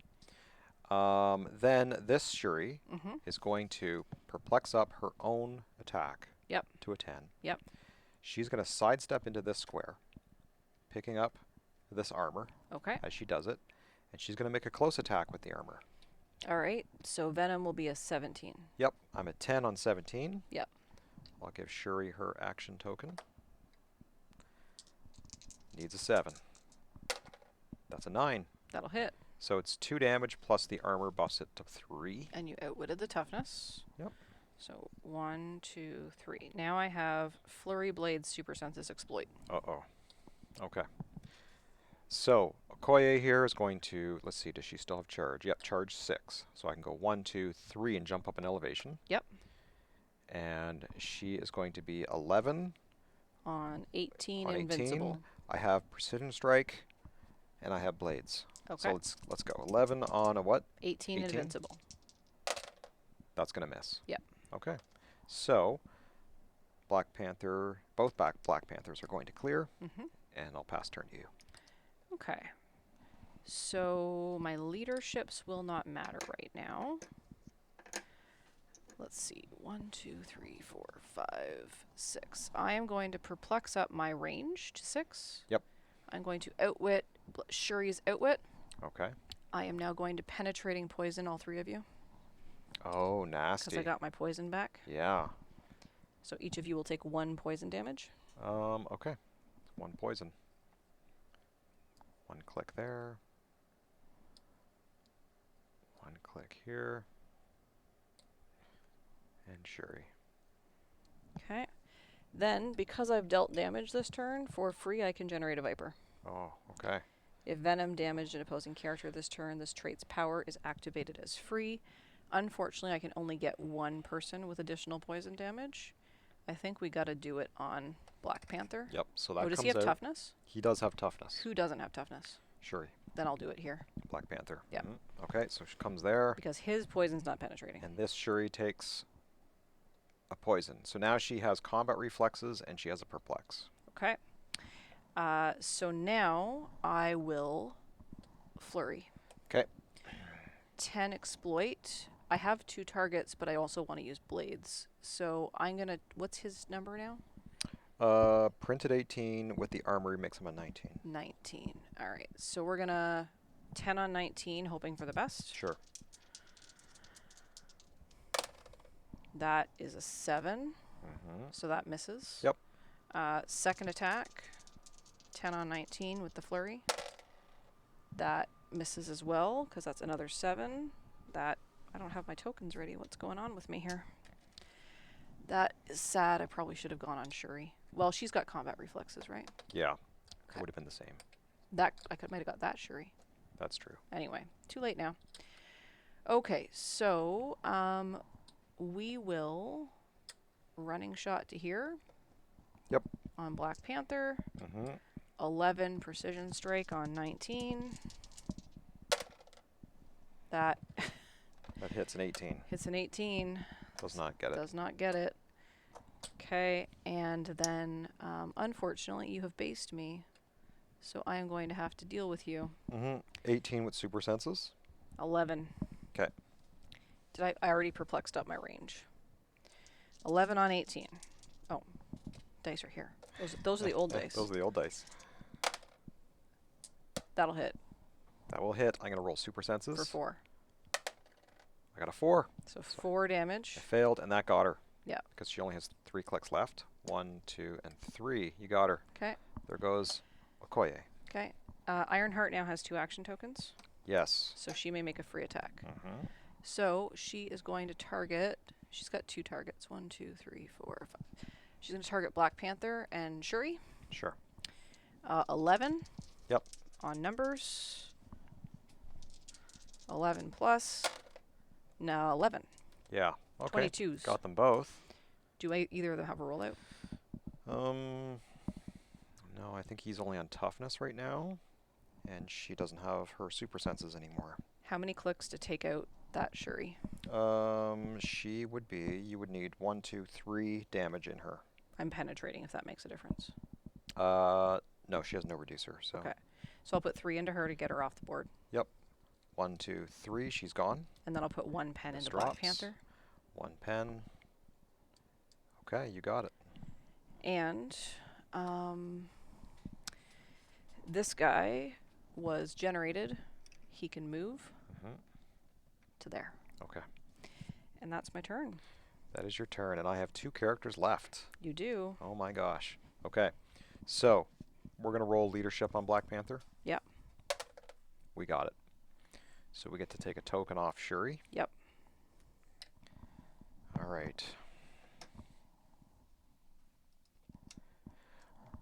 Then this Shuri is going to perplex up her own attack. Yep. To a 10. Yep. She's going to sidestep into this square, picking up this armor. Okay. As she does it, and she's going to make a close attack with the armor. All right. So Venom will be a 17. Yep. I'm at 10 on 17. Yep. I'll give Shuri her action token. Needs a 7. That's a 9. That'll hit. So it's 2 damage plus the armor buffs it to 3. And you outwitted the toughness. Yep. So 1, 2, 3. Now I have Flurry Blade's Super Senses Exploit. Uh-oh. Okay. So Okoye here is going to, let's see, does she still have charge? Yep, charge 6. So I can go 1, 2, 3 and jump up an elevation. Yep. And she is going to be 11. On 18 on invincible. 18. I have precision strike and I have blades. Okay. So let's go. 11 on a what? 18 invincible. That's going to miss. Yep. Okay. So Black Panther, both Black Panthers are going to clear. And I'll pass turn to you. Okay. So my leaderships will not matter right now. Let's see. 1, 2, 3, 4, 5, 6. I am going to perplex up my range to 6. Yep. I'm going to outwit Shuri's outwit. Okay. I am now going to penetrating poison all 3 of you. Oh, nasty. Because I got my poison back. Yeah. So each of you will take 1 poison damage. Okay. 1 poison. 1 click there. One click here. And Shuri. Okay. Then, because I've dealt damage this turn, for free I can generate a Viper. Oh, okay. If Venom damaged an opposing character this turn, this trait's power is activated as free. Unfortunately, I can only get one person with additional poison damage. I think we gotta do it on Black Panther. Yep, so that comes out. Does he have toughness? He does have toughness. Who doesn't have toughness? Shuri. Then I'll do it here. Black Panther. Yep. Okay, so she comes there. Because his poison's not penetrating. And this Shuri takes a poison. So now she has combat reflexes and she has a perplex. Okay. So now I will flurry. Okay. 10 exploit. I have 2 targets, but I also want to use blades. So I'm gonna. What's his number now? Printed 18 with the armory makes him a 19. 19. All right. So we're gonna 10 on 19, hoping for the best. Sure. That is a 7. So that misses. Yep. Second attack. 10 on 19 with the flurry. That misses as well, because that's another 7. That, I don't have my tokens ready. What's going on with me here? That is sad. I probably should have gone on Shuri. Well, she's got combat reflexes, right? Yeah. Okay. It would have been the same. That might have got that Shuri. That's true. Anyway, too late now. Okay, so we will running shot to here. Yep. On Black Panther. 11 precision strike on 19. That hits an 18. hits an 18. Does not get it. Does not get it. Okay, and then unfortunately you have based me, so I am going to have to deal with you. 18 with super senses. 11. Okay. I already perplexed up my range. 11 on 18. Oh, dice are here. Those are the old dice. Those are the old dice. That'll hit. That will hit. I'm going to roll super senses. For 4. I got a 4. So 4 damage. I failed, and that got her. Yeah. Because she only has 3 clicks left. 1, 2, and 3. You got her. Okay. There goes Okoye. Okay. Ironheart now has 2 action tokens. Yes. So she may make a free attack. So she is going to target. She's got 2 targets. 1, 2, 3, 4, 5. She's going to target Black Panther and Shuri. Sure. 11. Yep. On numbers. 11 plus. No, 11. Yeah. Okay. 22s. Got them both. Do either of them have a rollout? No, I think he's only on toughness right now, and she doesn't have her super senses anymore. How many clicks to take out that Shuri? She would be. You would need 1, 2, 3 damage in her. I'm penetrating, if that makes a difference. No, she has no reducer. So. Okay. So I'll put 3 into her to get her off the board. Yep. 1, 2, 3. She's gone. And then I'll put 1 pen This into drops. Black Panther. 1 pen. Okay, you got it. And this guy was generated. He can move to there. Okay. And that's my turn. That is your turn, and I have 2 characters left. You do. Oh my gosh. Okay. So, we're going to roll leadership on Black Panther. Yep. We got it. So we get to take a token off Shuri. Yep. All right.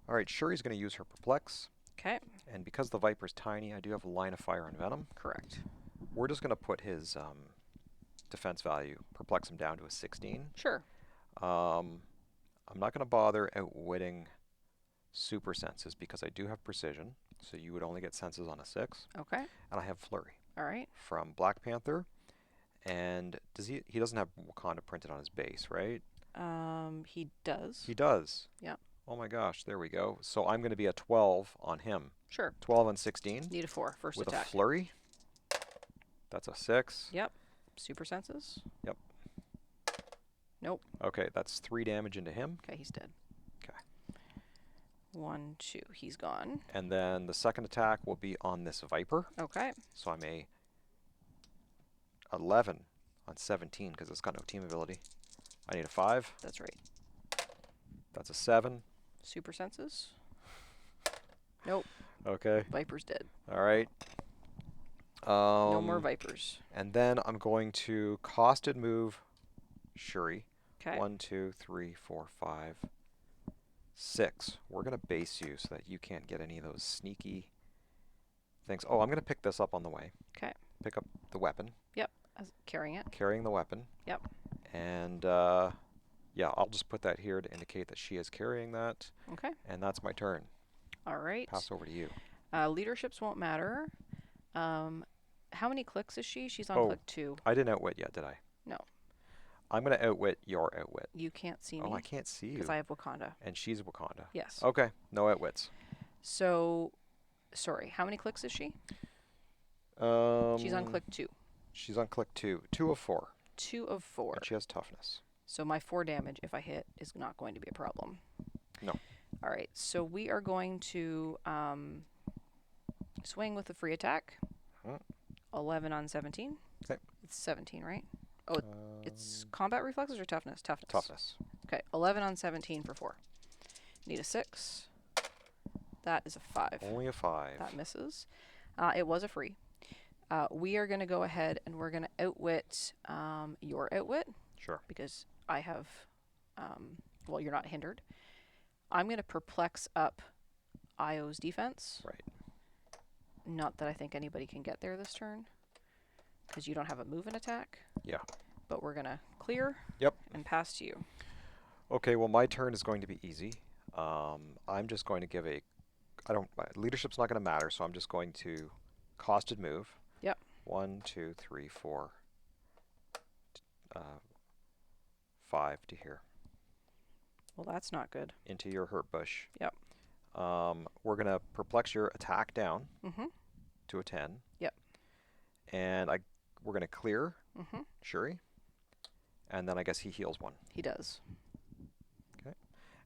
All right, Shuri's going to use her perplex. Okay. And because the Viper's tiny, I do have a line of fire on Venom. Correct. We're just going to put his defense value, perplex him down to a 16. Sure. I'm not going to bother outwitting super senses because I do have precision. So you would only get senses on a 6. Okay. And I have flurry. All right. From Black Panther. And does he doesn't have Wakanda printed on his base, right? He does. He does. Yeah. Oh my gosh, there we go. So I'm going to be a 12 on him. Sure. 12 and 16. Need a 4 first with attack. a flurry. That's a 6. Yep. Super senses. Yep. Nope. Okay, that's 3 damage into him. Okay, he's dead. Okay. 1, 2. He's gone. And then the second attack will be on this Viper. Okay. So I'm a 11 on 17 because it's got no team ability. I need a 5. That's right. That's a 7. Super senses. Nope. Okay. Viper's dead. All right. No more Um, vipers. and then I'm going to costed move Shuri. Okay. 1, 2, 3, 4, 5, 6. We're going to base you so that you can't get any of those sneaky things. Oh, I'm going to pick this up on the way. Okay. Pick up the weapon. Yep. Carrying it. Carrying the weapon. Yep. And yeah, I'll just put that here to indicate that she is carrying that. Okay. And that's my turn. All right. Pass over to you. Leaderships won't matter. How many clicks is she? She's on Oh, click 2. I didn't outwit yet, did I? No. I'm going to outwit your outwit. You can't see me. Oh, I can't see you. Because I have Wakanda. And she's Wakanda. Yes. Okay, no outwits. So, sorry, how many clicks is she? She's on click 2. She's on click 2. 2 of 4. 2 of 4. And she has toughness. So my 4 damage, if I hit, is not going to be a problem. No. All right, so we are going to swing with the free attack. 11 on 17. Okay. It's 17, right? Oh, it's combat reflexes or toughness? Toughness. Toughness. Okay, 11 on 17 for 4. Need a 6. That is a 5. Only a 5. That misses. It was a free. We are going to go ahead and we're going to outwit your outwit. Sure. Because I have, well, you're not hindered. I'm going to perplex up Io's defense. Right. Not that I think anybody can get there this turn. Because you don't have a move and attack. Yeah. But we're going to clear. Yep. And pass to you. Okay, well, my turn is going to be easy. I'm just going to give leadership's not going to matter, so I'm just going to costed move. Yep. 1, 2, 3, 4, 5 to here. Well, that's not good. Into your hurt bush. Yep. We're going to perplex your attack down to a 10. Yep. And we're going to clear Mm-hmm. Shuri. And then I guess he heals 1. He does. Okay.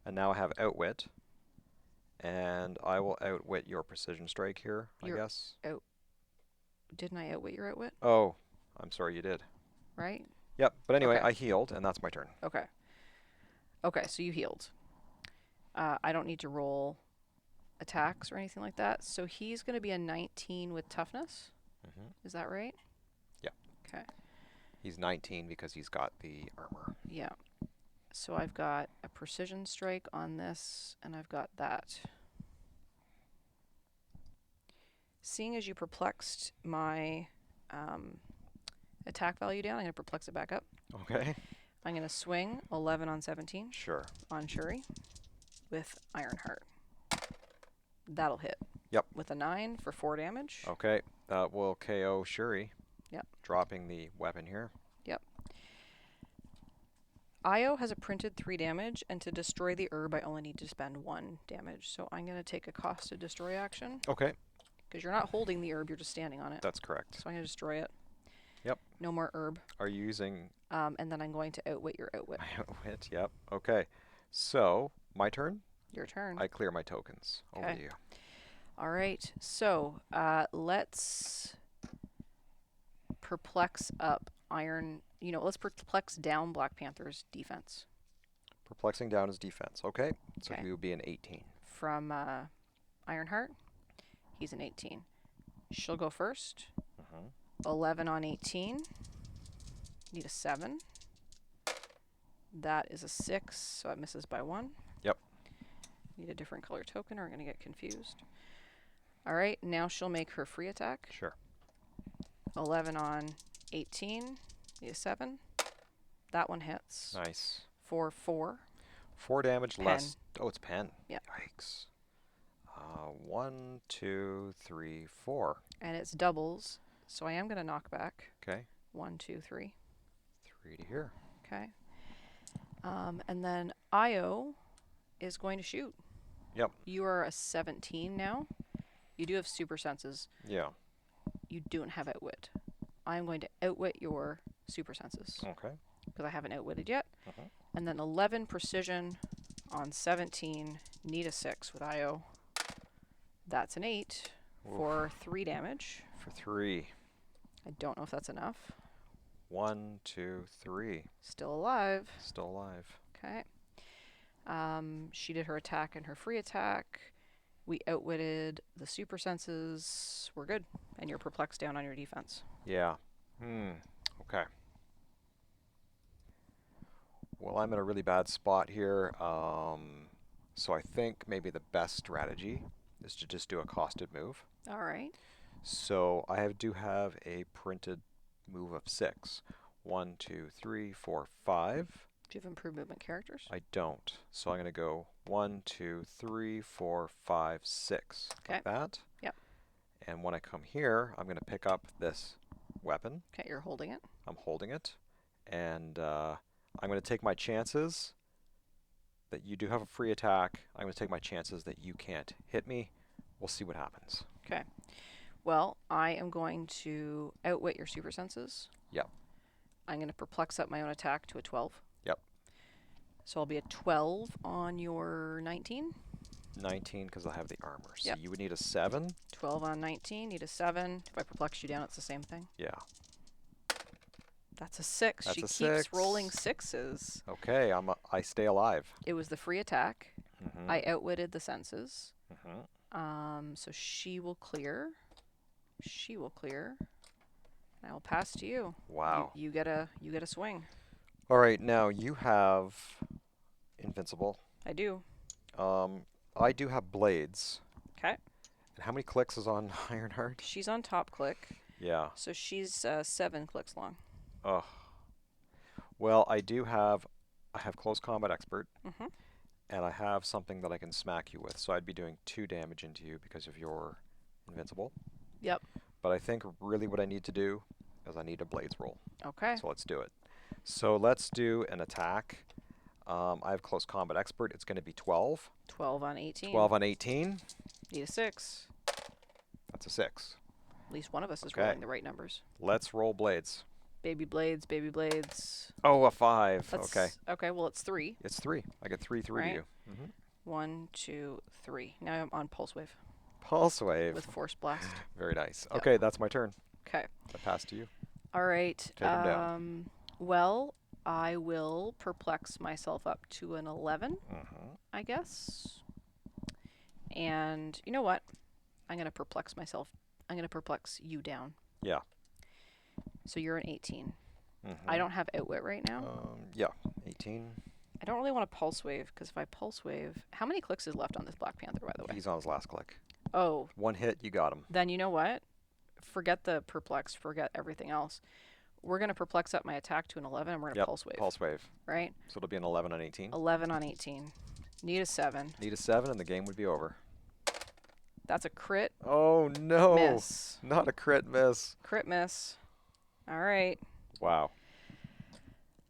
And now I have outwit. And I will outwit your precision strike here, I guess. Didn't I outwit your outwit? Oh, I'm sorry, you did. Right? Yep, but anyway, Okay. I healed, and that's my turn. Okay. Okay, so you healed. I don't need to roll attacks or anything like that. So he's going to be a 19 with toughness. Is that right? Yeah. Okay. He's 19 because he's got the armor. Yeah. So I've got a precision strike on this, and I've got that. Seeing as you perplexed my attack value down, I'm going to perplex it back up. Okay. I'm going to swing 11 on 17 Sure. on Shuri with Ironheart. That'll hit. Yep. With a 9 for 4 damage. Okay, that will KO Shuri. Yep. Dropping the weapon here. Yep. Io has a printed 3 damage, and to destroy the herb, I only need to spend 1 damage. So I'm going to take a cost to destroy action. Okay. Because you're not holding the herb, you're just standing on it. That's correct. So I'm going to destroy it. Yep. No more herb. Are you using... And then I'm going to outwit your outwit. my outwit? Yep. Okay. So, my turn? Your turn. I clear my tokens. Over to you. All right. So, let's perplex up let's perplex down Black Panther's defense. Perplexing down his defense. Okay. So Okay. he would be an 18. From Ironheart, he's an 18. She'll go first. 11 on 18. Need a 7. That is a 6, so it misses by 1. Yep. Need a different color token or I'm going to get confused. All right, now she'll make her free attack. Sure. 11 on 18. Need a 7. That one hits. Nice. For 4. 4 damage Pen. less. Oh, it's pen. Yeah. Yikes. 1, 2, 3, 4. And it's doubles, so I am going to knock back. Okay. 1, 2, 3. 3 to here. Okay. And then Io is going to shoot. Yep. You are a 17 now. You do have super senses. Yeah. You don't have outwit. I am going to outwit your super senses. Okay. Because I haven't outwitted yet. And then 11 precision on 17. Need a 6 with Io. That's an 8 for 3 damage. For 3. I don't know if that's enough. 1, 2, 3. Still alive. Still alive. Okay. She did her attack and her free attack. We outwitted the super senses. We're good. And you're perplexed down on your defense. Yeah. Okay. Well, I'm in a really bad spot here. So I think maybe the best strategy is to just do a costed move. All right. So I do have a printed move of 6. 1, 2, 3, 4, 5. Do you have improved movement characters? I don't. So I'm going to go 1, 2, 3, 4, 5, 6. Okay. Like that. Yep. And when I come here, I'm going to pick up this weapon. Okay, you're holding it. I'm holding it. And I'm going to take my chances that you do have a free attack. I'm going to take my chances that you can't hit me. We'll see what happens. Okay. Well, I am going to outwit your super senses. Yep. I'm going to perplex up my own attack to a 12. Yep. So I'll be a 12 on your 19. 19 because I have the armor. So Yep. you would need a 7. 12 on 19, need a 7. If I perplex you down, it's the same thing. Yeah. That's a 6. That's she a keeps 6. rolling 6s. Okay, I stay alive. It was the free attack. Mm-hmm. I outwitted the senses. Mm-hmm. So she will clear. She will clear. And I will pass to you. Wow. You get a swing. All right, now you have invincible. I do. I do have blades. Okay. And how many clicks is on Ironheart? She's on top click. Yeah. So she's 7 clicks long. Oh. Well, I have close combat expert. Mm-hmm. And I have something that I can smack you with. So I'd be doing 2 damage into you because of your invincible. Yep. But I think really what I need to do is I need a blades roll. Okay. So let's do it. So let's do an attack. I have close combat expert. It's going to be 12. 12 on 18. 12 on 18. Need a 6. That's a 6. At least one of us is Okay. rolling the right numbers. Let's roll blades. Baby blades, baby blades. Oh, a 5. That's, Okay. Okay, well, it's 3. It's 3. I get 3 through Right. to you. Mm-hmm. 1, 2, 3. Now I'm on pulse wave Pulse wave. with force blast. Very nice. Yep. Okay, that's my turn. Okay. I pass to you. All right. Take 'em down. Well, I will perplex myself up to an 11, Mm-hmm. I guess. And you know what? I'm going to perplex myself. I'm going to perplex you down. Yeah. So you're an 18. Mm-hmm. I don't have outwit right now. Yeah. 18. I don't really want to pulse wave because if I pulse wave, how many clicks is left on this Black Panther, by the way? He's on his last click. Oh, 1 hit, you got him. then you know what? Forget the perplex. Forget everything else. We're going to perplex up my attack to an 11 and we're going to pulse wave. Pulse wave. Right? So it'll be an 11 on 18. 11 on 18. Need a 7. Need a 7 and the game would be over. That's a crit Oh no. miss. Not a crit miss. Crit miss. All right. Wow.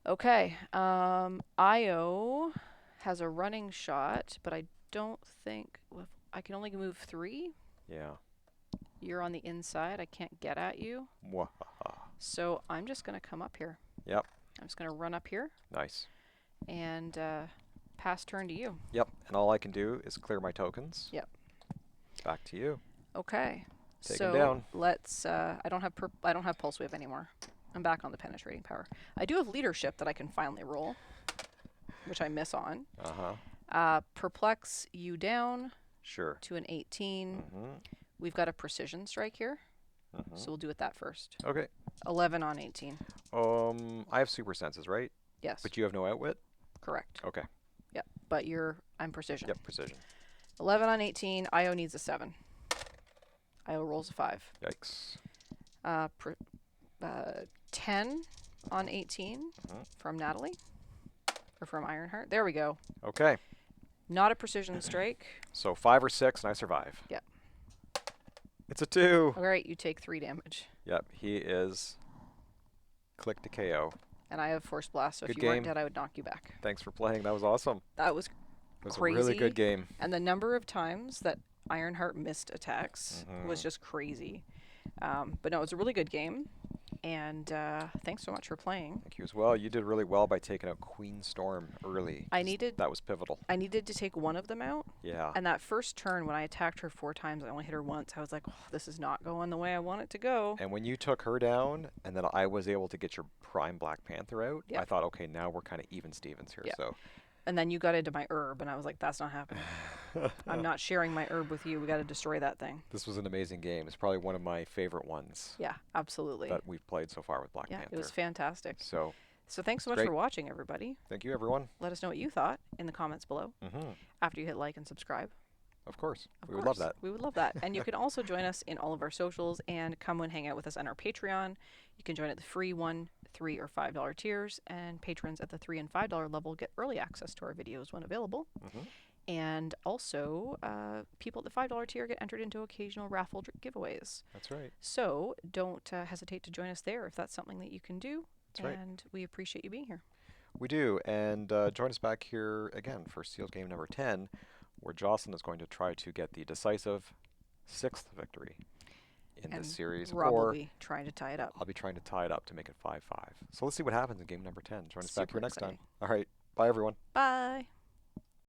Okay. Io has a running shot, but I don't think I can only move 3. Yeah. You're on the inside. I can't get at you. Mwahaha. So I'm just going to come up here. Yep. I'm just going to run up here Nice. and pass turn to you. Yep. And all I can do is clear my tokens. Yep. Back to you. Okay. Take so 'em down. let's. I don't have pulse wave anymore. I'm back on the penetrating power. I do have leadership that I can finally roll, which I miss on. Uh-huh. Perplex you down Sure. to an 18. Mm-hmm. We've got a precision strike here, Mm-hmm. so we'll do it that first. Okay. 11 on 18. I have super senses, right? Yes. But you have no outwit? Correct. Okay. Yep. But I'm precision. Yep, precision. 11 on 18. Io needs a 7. Io rolls a 5. Yikes. 10 on 18 Mhm. from Natalie. Or from Ironheart. There we go. Okay. Not a precision strike. So 5 or 6 and I survive. Yep. It's a 2. All right, you take 3 damage. Yep, he is click to KO. And I have Force Blast, so Good if you weren't game. dead, I would knock you back. Thanks for playing. That was awesome. That was It was crazy. a really good game. And the number of times that Ironheart missed attacks was Mhm. just crazy. But no, it was a really good game. And thanks so much for playing. Thank you as well. You did really well by taking out Queen Storm early. I 'cause needed- That was pivotal. I needed to take one of them out. Yeah. And that first turn, when I attacked her 4 times, I only hit her once. I was like, oh, this is not going the way I want it to go. And when you took her down, and then I was able to get your prime Black Panther out, Yeah. I thought, okay, now we're kind of even Stevens here. Yeah. So And then you got into my herb, and I was like, that's not happening. I'm not sharing my herb with you. We got to destroy that thing. This was an amazing game. It's probably one of my favorite ones Yeah, absolutely. that we've played so far with Black Yeah, Panther. it was fantastic. So thanks so it's much great. for watching, everybody. Thank you, everyone. Let us know what you thought in the comments below after you hit like and subscribe. Of course. Of We course. would love that. We would love that. And you can also join us in all of our socials and come and hang out with us on our Patreon. You can join at the free $1, $3, or $5 tiers, and patrons at the $3 and $5 level get early access to our videos when available. And also, people at the $5 tier get entered into occasional raffle giveaways. That's right. So don't hesitate to join us there if that's something that you can do. That's right. And we appreciate you being here. We do. And join us back here again for sealed game number 10, where Jocelyn is going to try to get the decisive 6th victory in this series. Rob will Or be trying to tie it up. I'll be trying to tie it up to make it 5-5. So let's see what happens in game number 10. Join us back Super here next time. exciting. All right. Bye, everyone. Bye.